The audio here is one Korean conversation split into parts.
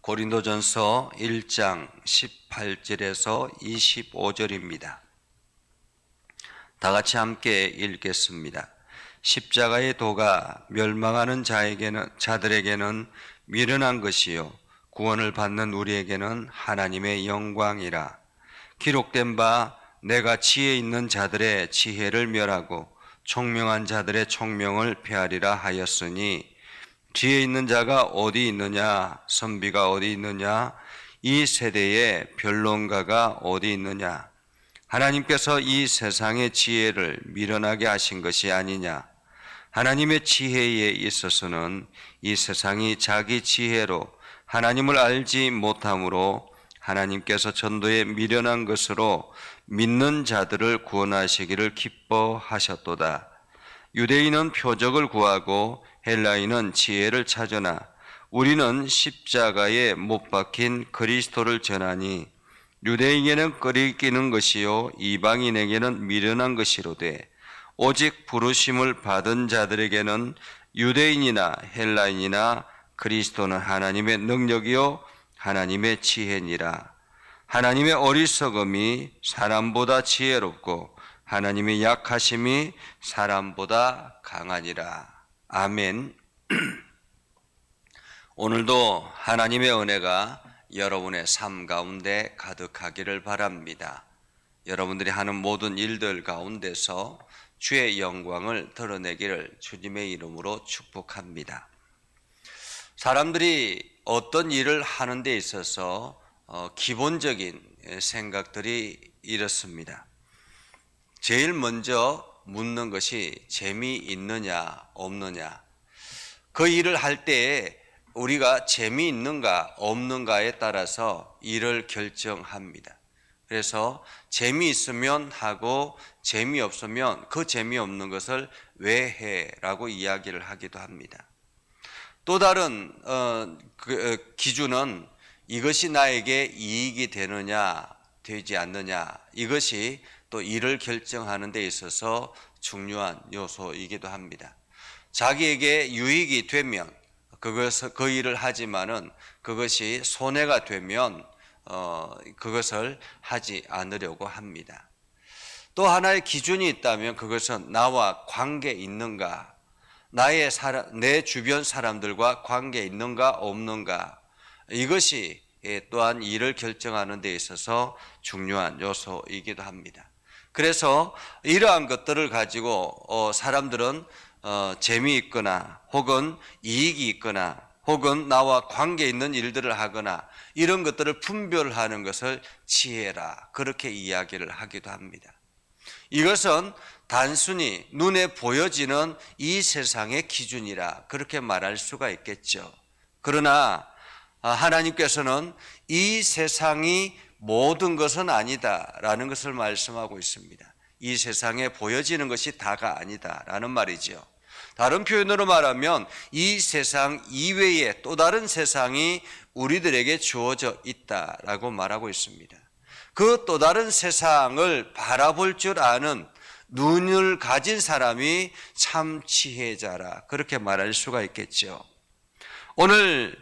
고린도전서 1장 18절에서 25절입니다. 다 같이 함께 읽겠습니다. 십자가의 도가 멸망하는 자들에게는 미련한 것이요 구원을 받는 우리에게는 하나님의 영광이라. 기록된 바 내가 지혜 있는 자들의 지혜를 멸하고 총명한 자들의 총명을 폐하리라 하였으니, 지혜 있는 자가 어디 있느냐, 선비가 어디 있느냐, 이 세대에 변론가가 어디 있느냐. 하나님께서 이 세상의 지혜를 미련하게 하신 것이 아니냐. 하나님의 지혜에 있어서는 이 세상이 자기 지혜로 하나님을 알지 못함으로 하나님께서 전도에 미련한 것으로 믿는 자들을 구원하시기를 기뻐하셨도다. 유대인은 표적을 구하고 헬라인은 지혜를 찾으나 우리는 십자가에 못 박힌 그리스도를 전하니, 유대인에게는 끄리끼는 것이요 이방인에게는 미련한 것이로되 오직 부르심을 받은 자들에게는 유대인이나 헬라인이나 그리스도는 하나님의 능력이요 하나님의 지혜니라. 하나님의 어리석음이 사람보다 지혜롭고 하나님의 약하심이 사람보다 강하니라. 아멘. 오늘도 하나님의 은혜가 여러분의 삶 가운데 가득하기를 바랍니다. 여러분들이 하는 모든 일들 가운데서 주의 영광을 드러내기를 주님의 이름으로 축복합니다. 사람들이 어떤 일을 하는 데 있어서 기본적인 생각들이 이렇습니다. 제일 먼저 묻는 것이 재미있느냐 없느냐. 그 일을 할 때에 우리가 재미있는가 없는가에 따라서 일을 결정합니다. 그래서 재미있으면 하고 재미없으면 그 재미없는 것을 왜 해? 라고 이야기를 하기도 합니다. 또 다른 기준은 이것이 나에게 이익이 되느냐 되지 않느냐, 이것이 또 일을 결정하는 데 있어서 중요한 요소이기도 합니다. 자기에게 유익이 되면 그 일을 하지만은 그것이 손해가 되면 그것을 하지 않으려고 합니다. 또 하나의 기준이 있다면 그것은 나와 관계 있는가, 내 주변 사람들과 관계 있는가 없는가, 이것이 또한 일을 결정하는 데 있어서 중요한 요소이기도 합니다. 그래서 이러한 것들을 가지고 사람들은 재미있거나 혹은 이익이 있거나 혹은 나와 관계 있는 일들을 하거나 이런 것들을 분별하는 것을 지혜라, 그렇게 이야기를 하기도 합니다. 이것은 단순히 눈에 보여지는 이 세상의 기준이라 그렇게 말할 수가 있겠죠. 그러나 하나님께서는 이 세상이 모든 것은 아니다라는 것을 말씀하고 있습니다. 이 세상에 보여지는 것이 다가 아니다라는 말이죠. 다른 표현으로 말하면 이 세상 이외에 또 다른 세상이 우리들에게 주어져 있다라고 말하고 있습니다. 그 또 다른 세상을 바라볼 줄 아는 눈을 가진 사람이 참 지혜자라, 그렇게 말할 수가 있겠죠. 오늘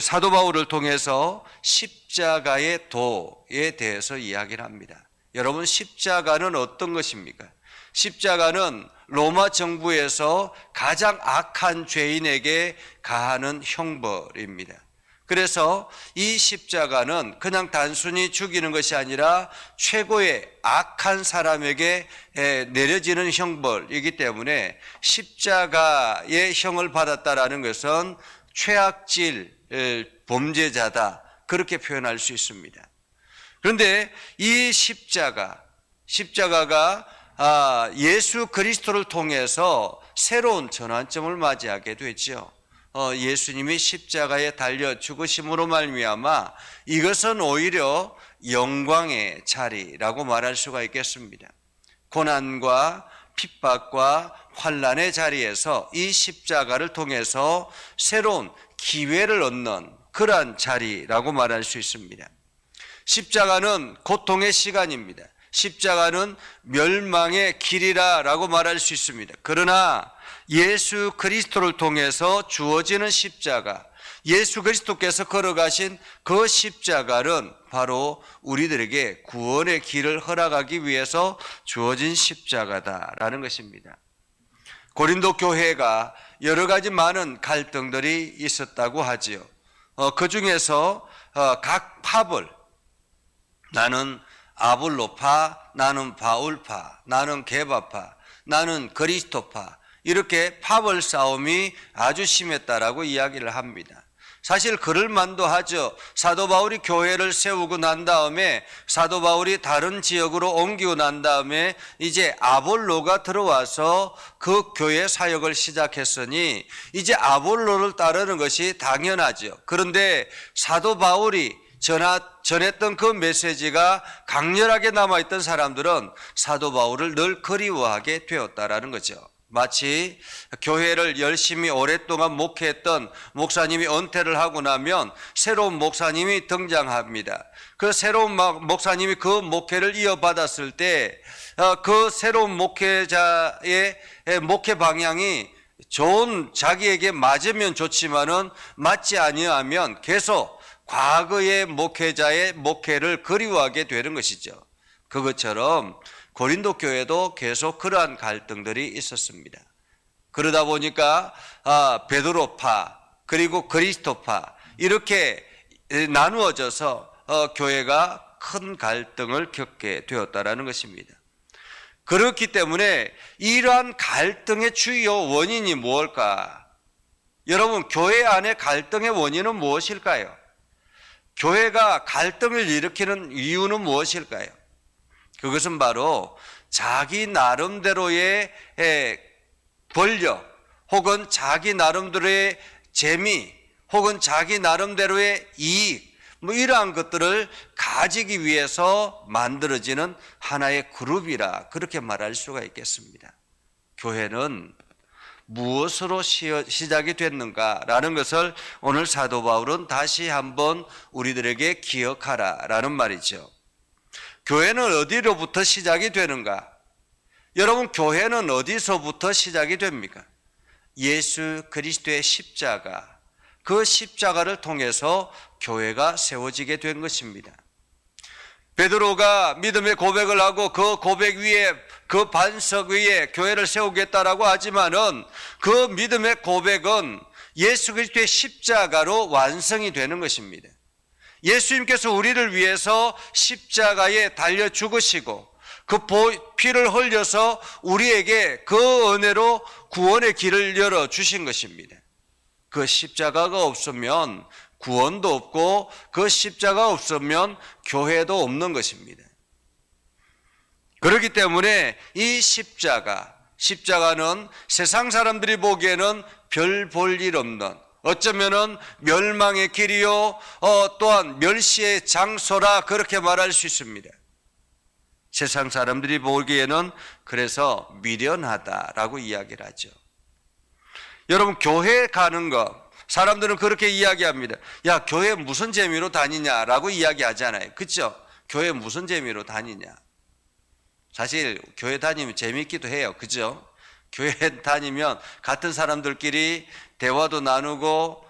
사도 바울을 통해서 십자가의 도에 대해서 이야기를 합니다. 여러분, 십자가는 어떤 것입니까? 십자가는 로마 정부에서 가장 악한 죄인에게 가하는 형벌입니다. 그래서 이 십자가는 그냥 단순히 죽이는 것이 아니라 최고의 악한 사람에게 내려지는 형벌이기 때문에 십자가의 형을 받았다라는 것은 최악질 범죄자다, 그렇게 표현할 수 있습니다. 그런데 이 십자가가 예수 그리스도를 통해서 새로운 전환점을 맞이하게 되죠. 예수님이 십자가에 달려 죽으심으로 말미암아 이것은 오히려 영광의 자리라고 말할 수가 있겠습니다. 고난과 핍박과 환난의 자리에서 이 십자가를 통해서 새로운 기회를 얻는 그러한 자리라고 말할 수 있습니다. 십자가는 고통의 시간입니다. 십자가는 멸망의 길이라고 말할 수 있습니다. 그러나 예수 그리스도를 통해서 주어지는 십자가, 예수 그리스도께서 걸어가신 그 십자가는 바로 우리들에게 구원의 길을 허락하기 위해서 주어진 십자가다라는 것입니다. 고린도 교회가 여러 가지 많은 갈등들이 있었다고 하지요. 그 중에서 각 팝을, 나는 아볼로파, 나는 바울파, 나는 게바파, 나는 그리스도파, 이렇게 파벌 싸움이 아주 심했다라고 이야기를 합니다. 사실 그럴만도 하죠. 사도 바울이 교회를 세우고 난 다음에, 사도 바울이 다른 지역으로 옮기고 난 다음에 이제 아볼로가 들어와서 그 교회 사역을 시작했으니 이제 아볼로를 따르는 것이 당연하죠. 그런데 사도 바울이 전했던 그 메시지가 강렬하게 남아있던 사람들은 사도 바울을 늘 그리워하게 되었다라는 거죠. 마치 교회를 열심히 오랫동안 목회했던 목사님이 은퇴를 하고 나면 새로운 목사님이 등장합니다. 그 새로운 목사님이 그 목회를 이어받았을 때 그 새로운 목회자의 목회 방향이 좋은, 자기에게 맞으면 좋지만은 맞지 아니하면 계속 과거의 목회자의 목회를 그리워하게 되는 것이죠. 그것처럼 고린도 교회도 계속 그러한 갈등들이 있었습니다. 그러다 보니까 베드로파 그리고 그리스도파 이렇게 나누어져서 교회가 큰 갈등을 겪게 되었다라는 것입니다. 그렇기 때문에 이러한 갈등의 주요 원인이 무엇일까? 여러분, 교회 안에 갈등의 원인은 무엇일까요? 교회가 갈등을 일으키는 이유는 무엇일까요? 그것은 바로 자기 나름대로의 권력 혹은 자기 나름대로의 재미 혹은 자기 나름대로의 이익, 이러한 것들을 가지기 위해서 만들어지는 하나의 그룹이라 그렇게 말할 수가 있겠습니다. 교회는 무엇으로 시작이 됐는가라는 것을 오늘 사도 바울은 다시 한번 우리들에게 기억하라라는 말이죠. 교회는 어디로부터 시작이 되는가? 여러분, 교회는 어디서부터 시작이 됩니까? 예수 그리스도의 십자가, 그 십자가를 통해서 교회가 세워지게 된 것입니다. 베드로가 믿음의 고백을 하고 그 고백 위에, 그 반석 위에 교회를 세우겠다라고 하지만은 그 믿음의 고백은 예수 그리스도의 십자가로 완성이 되는 것입니다. 예수님께서 우리를 위해서 십자가에 달려 죽으시고 그 피를 흘려서 우리에게 그 은혜로 구원의 길을 열어주신 것입니다. 그 십자가가 없으면 구원도 없고 그 십자가 없으면 교회도 없는 것입니다. 그렇기 때문에 이 십자가는 세상 사람들이 보기에는 별 볼 일 없는, 어쩌면은 멸망의 길이요 또한 멸시의 장소라 그렇게 말할 수 있습니다. 세상 사람들이 보기에는 그래서 미련하다라고 이야기를 하죠. 여러분, 교회 가는 것, 사람들은 그렇게 이야기합니다. 야, 교회 무슨 재미로 다니냐라고 이야기하잖아요. 그렇죠? 교회 무슨 재미로 다니냐. 사실 교회 다니면 재미있기도 해요. 그죠? 교회 다니면 같은 사람들끼리 대화도 나누고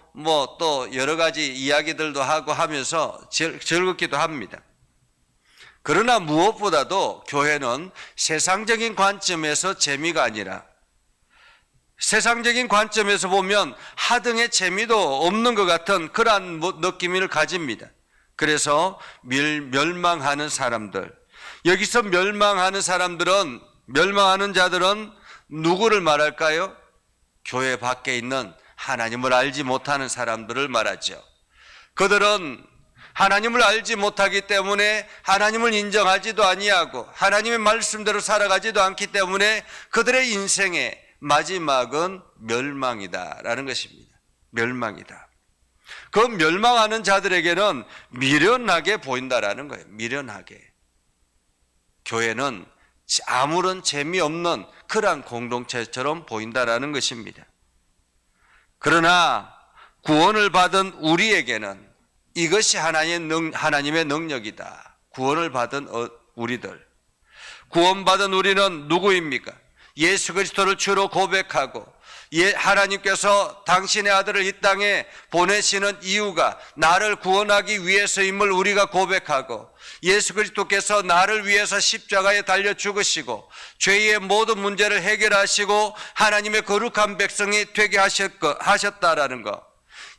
또 여러 가지 이야기들도 하고 하면서 즐겁기도 합니다. 그러나 무엇보다도 교회는 세상적인 관점에서 재미가 아니라, 세상적인 관점에서 보면 하등의 재미도 없는 것 같은 그러한 느낌을 가집니다. 그래서 멸망하는 사람들, 여기서 멸망하는 자들은 누구를 말할까요? 교회 밖에 있는 하나님을 알지 못하는 사람들을 말하죠. 그들은 하나님을 알지 못하기 때문에 하나님을 인정하지도 아니하고 하나님의 말씀대로 살아가지도 않기 때문에 그들의 인생의 마지막은 멸망이다라는 것입니다. 멸망이다. 그 멸망하는 자들에게는 미련하게 보인다라는 거예요. 미련하게. 교회는 아무런 재미없는 그러한 공동체처럼 보인다라는 것입니다. 그러나 구원을 받은 우리에게는 이것이 하나님의 능력이다. 구원을 받은 구원받은 우리는 누구입니까? 예수 그리스도를 주로 고백하고 하나님께서 당신의 아들을 이 땅에 보내시는 이유가 나를 구원하기 위해서임을 우리가 고백하고, 예수 그리스도께서 나를 위해서 십자가에 달려 죽으시고 죄의 모든 문제를 해결하시고 하나님의 거룩한 백성이 되게 하셨다라는 것,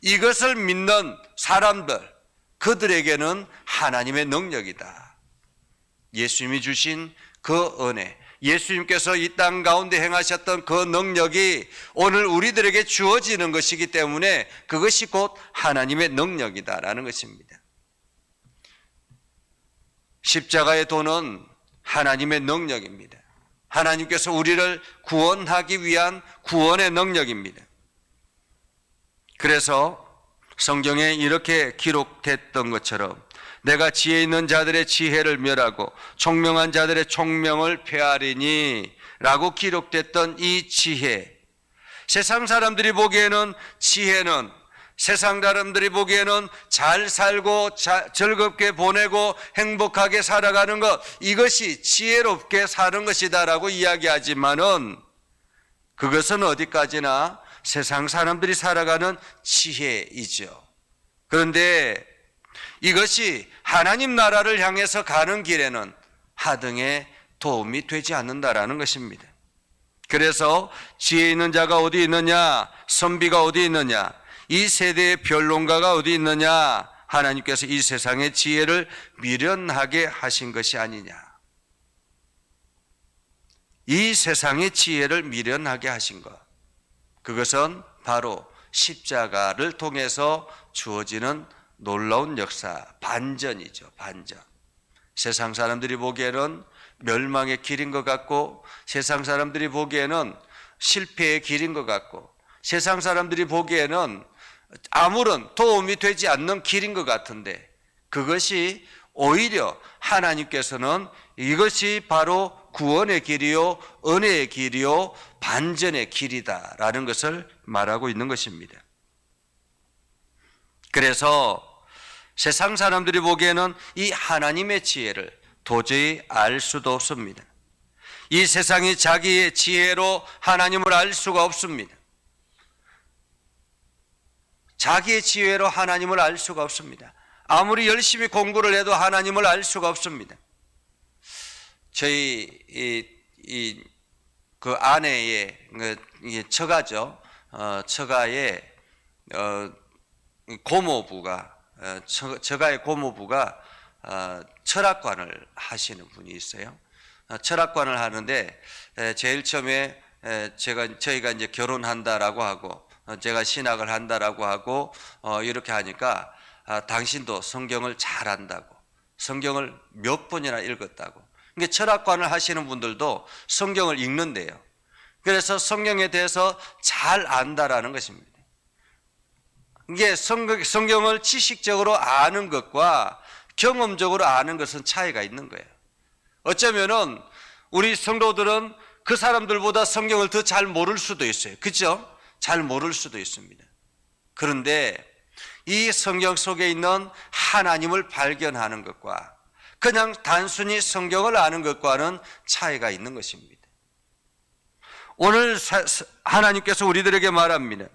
이것을 믿는 사람들, 그들에게는 하나님의 능력이다. 예수님이 주신 그 은혜, 예수님께서 이 땅 가운데 행하셨던 그 능력이 오늘 우리들에게 주어지는 것이기 때문에 그것이 곧 하나님의 능력이다라는 것입니다. 십자가의 도는 하나님의 능력입니다. 하나님께서 우리를 구원하기 위한 구원의 능력입니다. 그래서 성경에 이렇게 기록됐던 것처럼 내가 지혜 있는 자들의 지혜를 멸하고 총명한 자들의 총명을 폐하리니 라고 기록됐던 이 지혜, 세상 사람들이 보기에는 지혜는, 세상 사람들이 보기에는 잘 살고 즐겁게 보내고 행복하게 살아가는 것, 이것이 지혜롭게 사는 것이다 라고 이야기하지만은 그것은 어디까지나 세상 사람들이 살아가는 지혜이죠. 그런데 이것이 하나님 나라를 향해서 가는 길에는 하등의 도움이 되지 않는다라는 것입니다. 그래서 지혜 있는 자가 어디 있느냐, 선비가 어디 있느냐, 이 세대의 변론가가 어디 있느냐, 하나님께서 이 세상의 지혜를 미련하게 하신 것이 아니냐. 이 세상의 지혜를 미련하게 하신 것, 그것은 바로 십자가를 통해서 주어지는 놀라운 역사, 반전이죠. 반전. 세상 사람들이 보기에는 멸망의 길인 것 같고, 세상 사람들이 보기에는 실패의 길인 것 같고, 세상 사람들이 보기에는 아무런 도움이 되지 않는 길인 것 같은데, 그것이 오히려 하나님께서는 이것이 바로 구원의 길이요, 은혜의 길이요, 반전의 길이다라는 것을 말하고 있는 것입니다. 그래서 세상 사람들이 보기에는 이 하나님의 지혜를 도저히 알 수도 없습니다. 이 세상이 자기의 지혜로 하나님을 알 수가 없습니다. 자기의 지혜로 하나님을 알 수가 없습니다. 아무리 열심히 공부를 해도 하나님을 알 수가 없습니다. 저희 그 아내의 처가죠. 처가의 고모부가, 처가의 고모부가 철학관을 하시는 분이 있어요. 철학관을 하는데 제일 처음에 저희가 이제 결혼한다라고 하고 제가 신학을 한다라고 하고 이렇게 하니까 당신도 성경을 잘 안다고, 성경을 몇 번이나 읽었다고. 그러니까 철학관을 하시는 분들도 성경을 읽는데요. 그래서 성경에 대해서 잘 안다라는 것입니다. 이게 성경을 지식적으로 아는 것과 경험적으로 아는 것은 차이가 있는 거예요. 어쩌면은 우리 성도들은 그 사람들보다 성경을 더 잘 모를 수도 있어요. 그렇죠? 잘 모를 수도 있습니다. 그런데 이 성경 속에 있는 하나님을 발견하는 것과 그냥 단순히 성경을 아는 것과는 차이가 있는 것입니다. 오늘 하나님께서 우리들에게 말합니다.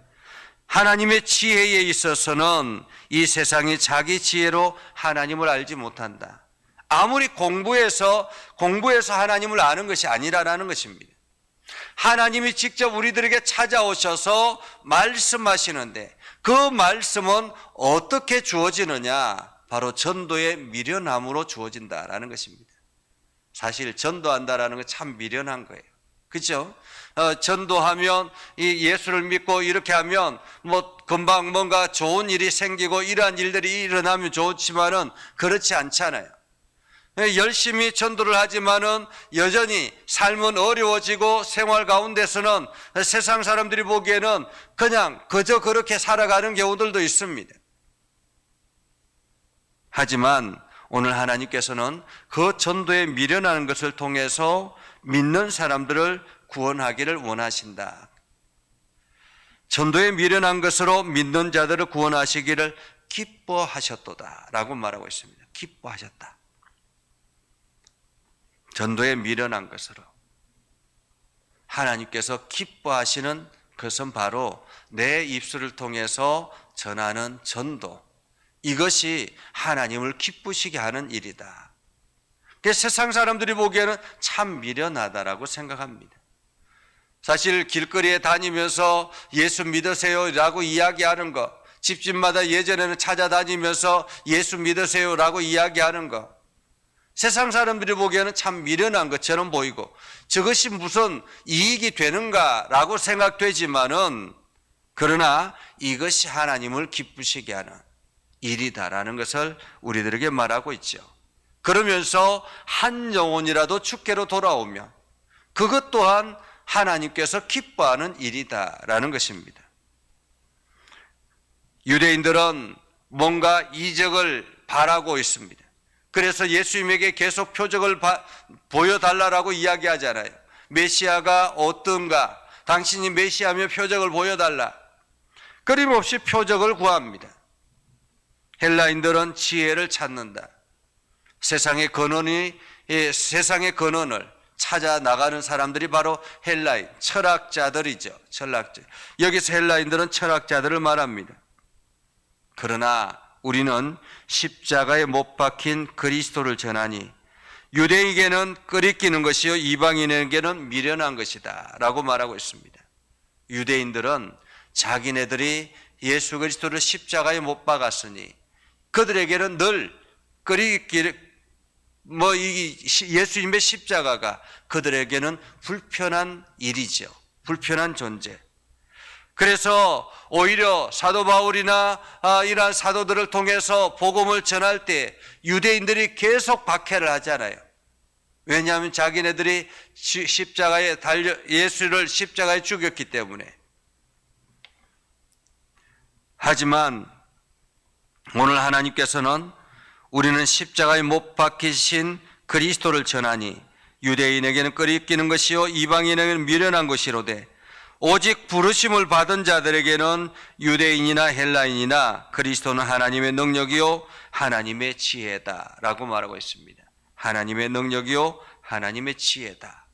하나님의 지혜에 있어서는 이 세상이 자기 지혜로 하나님을 알지 못한다. 아무리 공부해서 하나님을 아는 것이 아니라는 것입니다. 하나님이 직접 우리들에게 찾아오셔서 말씀하시는데 그 말씀은 어떻게 주어지느냐? 바로 전도의 미련함으로 주어진다라는 것입니다. 사실 전도한다라는 건 참 미련한 거예요. 그렇죠? 전도하면 이 예수를 믿고 이렇게 하면 뭐 금방 뭔가 좋은 일이 생기고 이러한 일들이 일어나면 좋지만은 그렇지 않잖아요. 열심히 전도를 하지만은 여전히 삶은 어려워지고 생활 가운데서는 세상 사람들이 보기에는 그냥 그저 그렇게 살아가는 경우들도 있습니다. 하지만 오늘 하나님께서는 그 전도에 미련하는 것을 통해서 믿는 사람들을 구원하기를 원하신다. 전도에 미련한 것으로 믿는 자들을 구원하시기를 기뻐하셨도다 라고 말하고 있습니다. 기뻐하셨다. 전도에 미련한 것으로 하나님께서 기뻐하시는 그것은 바로 내 입술을 통해서 전하는 전도, 이것이 하나님을 기쁘시게 하는 일이다. 세상 사람들이 보기에는 참 미련하다라고 생각합니다. 사실 길거리에 다니면서 예수 믿으세요라고 이야기하는 것, 집집마다 예전에는 찾아다니면서 예수 믿으세요라고 이야기하는 것, 세상 사람들이 보기에는 참 미련한 것처럼 보이고 저것이 무슨 이익이 되는가라고 생각되지만은, 그러나 이것이 하나님을 기쁘시게 하는 일이다라는 것을 우리들에게 말하고 있죠. 그러면서 한 영혼이라도 주께로 돌아오면 그것 또한 하나님께서 기뻐하는 일이다라는 것입니다. 유대인들은 뭔가 이적을 바라고 있습니다. 그래서 예수님에게 계속 표적을 보여달라고 이야기하잖아요. 메시아가 어떤가, 당신이 메시아며 표적을 보여달라. 끊임없이 표적을 구합니다. 헬라인들은 지혜를 찾는다. 세상의 근원을 찾아 나가는 사람들이 바로 헬라인, 철학자들이죠. 철학자. 여기서 헬라인들은 철학자들을 말합니다. 그러나 우리는 십자가에 못 박힌 그리스도를 전하니 유대인에게는 끄리끼는 것이요 이방인에게는 미련한 것이다 라고 말하고 있습니다. 유대인들은 자기네들이 예수 그리스도를 십자가에 못 박았으니 그들에게는 늘 예수님의 십자가가 그들에게는 불편한 일이죠. 불편한 존재. 그래서 오히려 사도 바울이나 이러한 사도들을 통해서 복음을 전할 때 유대인들이 계속 박해를 하잖아요. 왜냐하면 자기네들이 예수를 십자가에 죽였기 때문에. 하지만 오늘 하나님께서는 우리는 십자가에 못 박히신 그리스도를 전하니 유대인에게는 끄리끼는 것이요 이방인에게는 미련한 것이로되 오직 부르심을 받은 자들에게는 유대인이나 헬라인이나 그리스도는 하나님의 능력이요 하나님의 지혜다 라고 말하고 있습니다. 하나님의 능력이요 하나님의 지혜다.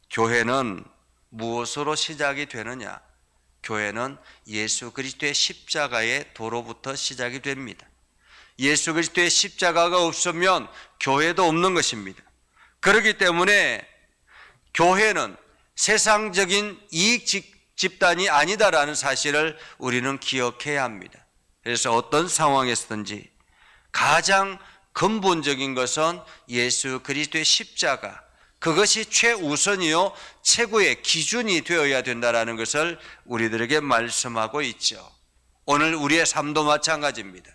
교회는 무엇으로 시작이 되느냐? 교회는 예수 그리스도의 십자가의 도로부터 시작이 됩니다. 예수 그리스도의 십자가가 없으면 교회도 없는 것입니다. 그렇기 때문에 교회는 세상적인 이익 집단이 아니다라는 사실을 우리는 기억해야 합니다. 그래서 어떤 상황에서든지 가장 근본적인 것은 예수 그리스도의 십자가, 그것이 최우선이요 최고의 기준이 되어야 된다는 것을 우리들에게 말씀하고 있죠. 오늘 우리의 삶도 마찬가지입니다.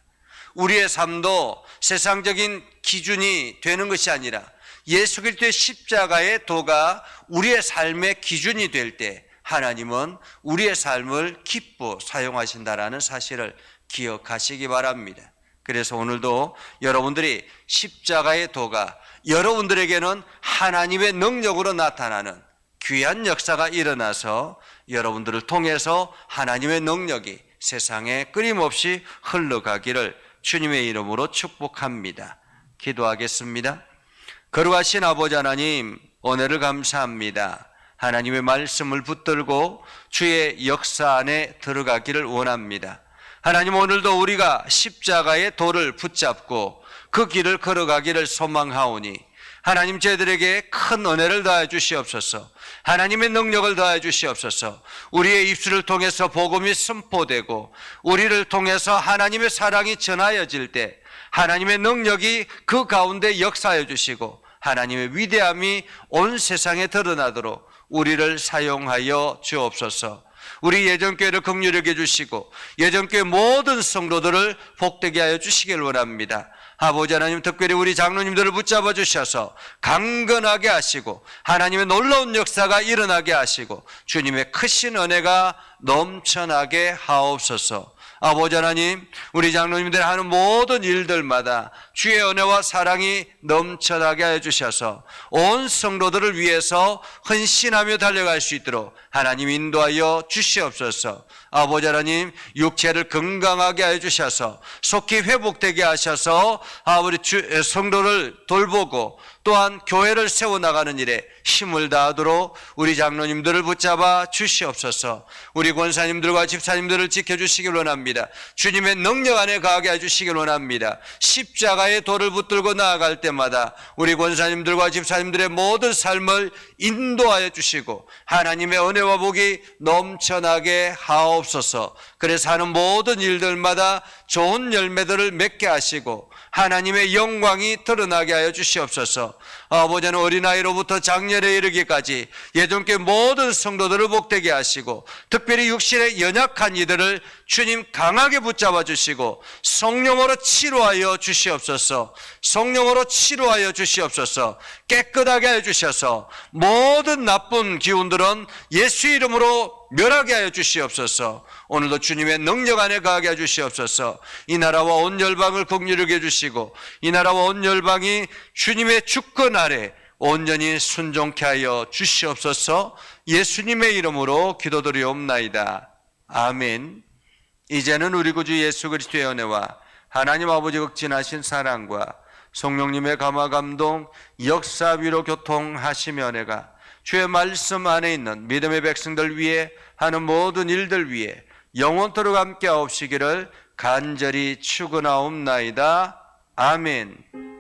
우리의 삶도 세상적인 기준이 되는 것이 아니라 예수 그리스도의 십자가의 도가 우리의 삶의 기준이 될 때 하나님은 우리의 삶을 기뻐 사용하신다라는 사실을 기억하시기 바랍니다. 그래서 오늘도 여러분들이 십자가의 도가 여러분들에게는 하나님의 능력으로 나타나는 귀한 역사가 일어나서 여러분들을 통해서 하나님의 능력이 세상에 끊임없이 흘러가기를 주님의 이름으로 축복합니다. 기도하겠습니다. 거룩하신 아버지 하나님, 은혜를 감사합니다. 하나님의 말씀을 붙들고 주의 역사 안에 들어가기를 원합니다. 하나님, 오늘도 우리가 십자가의 도를 붙잡고 그 길을 걸어가기를 소망하오니 하나님, 저희들에게 큰 은혜를 더하여 주시옵소서. 하나님의 능력을 더하여 주시옵소서. 우리의 입술을 통해서 복음이 선포되고 우리를 통해서 하나님의 사랑이 전하여질 때 하나님의 능력이 그 가운데 역사해 주시고 하나님의 위대함이 온 세상에 드러나도록 우리를 사용하여 주옵소서. 우리 예전교회를 긍휼히 여겨 주시고 예전교회 모든 성도들을 복되게 하여 주시길 원합니다. 아버지 하나님, 특별히 우리 장로님들을 붙잡아 주셔서 강건하게 하시고 하나님의 놀라운 역사가 일어나게 하시고 주님의 크신 은혜가 넘쳐나게 하옵소서. 아버지 하나님, 우리 장로님들이 하는 모든 일들마다 주의 은혜와 사랑이 넘쳐나게 해주셔서 온 성도들을 위해서 헌신하며 달려갈 수 있도록 하나님 인도하여 주시옵소서. 아버지 하나님 육체를 건강하게 하여 주셔서 속히 회복되게 하셔서 아버지 성도를 돌보고 또한 교회를 세워나가는 일에 힘을 다하도록 우리 장로님들을 붙잡아 주시옵소서. 우리 권사님들과 집사님들을 지켜주시길 원합니다. 주님의 능력 안에 가게 해주시길 원합니다. 십자가의 돌을 붙들고 나아갈 때마다 우리 권사님들과 집사님들의 모든 삶을 인도하여 주시고 하나님의 은혜와 복이 넘쳐나게 하옵소서. 그래서 하는 모든 일들마다 좋은 열매들을 맺게 하시고 하나님의 영광이 드러나게 하여 주시옵소서. 아버지는 어린아이로부터 장년에 이르기까지 예전께 모든 성도들을 복되게 하시고 특별히 육신에 연약한 이들을 주님 강하게 붙잡아 주시고 성령으로 치료하여 주시옵소서. 성령으로 치료하여 주시옵소서. 깨끗하게 하여 주셔서 모든 나쁜 기운들은 예수 이름으로 멸하게 하여 주시옵소서. 오늘도 주님의 능력 안에 가게 해 주시옵소서. 이 나라와 온 열방을 긍휼하게 해주시고 이 나라와 온 열방이 주님의 주권 아래 온전히 순종케 하여 주시옵소서. 예수님의 이름으로 기도드리옵나이다. 아멘. 이제는 우리 구주 예수 그리스도의 은혜와 하나님 아버지 극진하신 사랑과 성령님의 감화 감동 역사 위로 교통하시며 은혜가 주의 말씀 안에 있는 믿음의 백성들 위해 하는 모든 일들 위해 영원토록 함께 하옵시기를 간절히 축원하옵나이다. 아멘.